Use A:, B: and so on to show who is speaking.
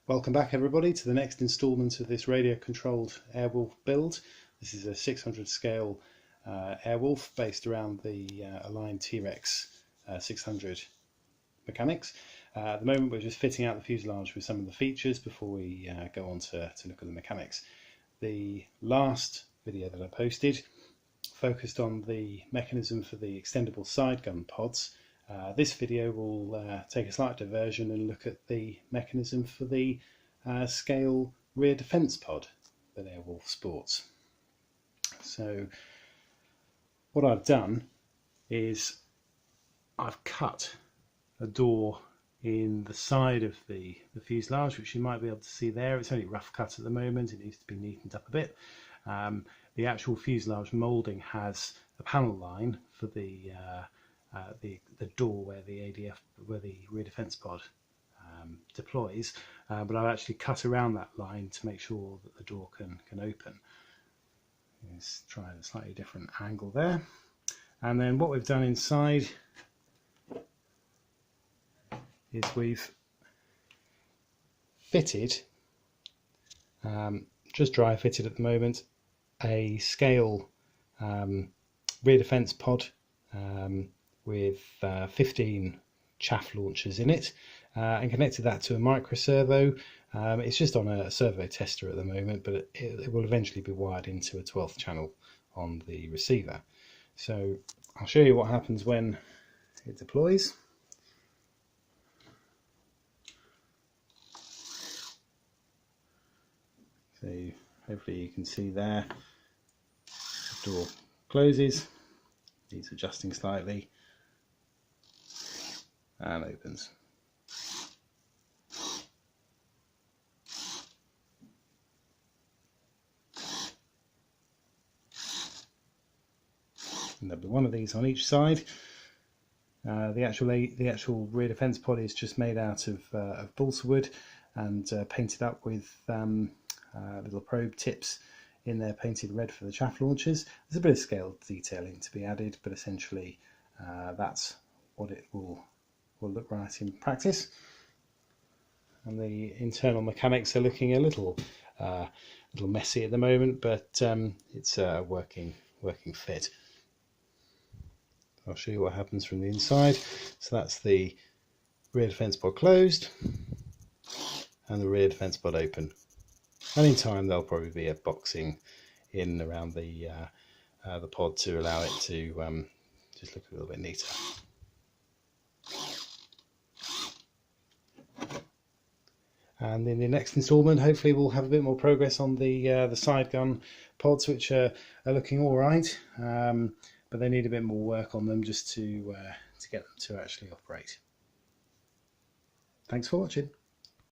A: Welcome back everybody to the next instalment of this radio controlled Airwolf build. This is a 600 scale Airwolf based around the aligned T-Rex 600 mechanics. At the moment we're just fitting out the fuselage with some of the features before we go on to look at the mechanics. The last video that I posted focused on the mechanism for the extendable side gun pods. This video will take a slight diversion and look at the mechanism for the scale rear defence pod that Airwolf sports. So what I've done is I've cut a door in the side of the fuselage, which you might be able to see there. It's only rough cut at the moment, it needs to be neatened up a bit. The actual fuselage moulding has a panel line for the door where the rear defence pod deploys, but I've actually cut around that line to make sure that the door can open. Let's try a slightly different angle there. And then what we've done inside is we've fitted, just dry fitted at the moment, a scale rear defence pod with 15 chaff launchers in it, and connected that to a micro servo. It's just on a servo tester at the moment, but it will eventually be wired into a 12th channel on the receiver. So I'll show you what happens when it deploys. So hopefully you can see there, the door closes, needs adjusting slightly, and opens. And there'll be one of these on each side. The actual rear defence pod is just made out of balsa wood and painted up with little probe tips in there, painted red for the chaff launchers. There's a bit of scale detailing to be added, but essentially that's what it will look right in practice. And the internal mechanics are looking a little messy at the moment, but it's a working fit. I'll show you what happens from the inside. So that's the rear defence pod closed and the rear defence pod open. And in time there'll probably be a boxing in around the pod to allow it to just look a little bit neater. And in the next instalment, hopefully we'll have a bit more progress on the side gun pods, which are looking all right, but they need a bit more work on them just to get them to actually operate. Thanks for watching.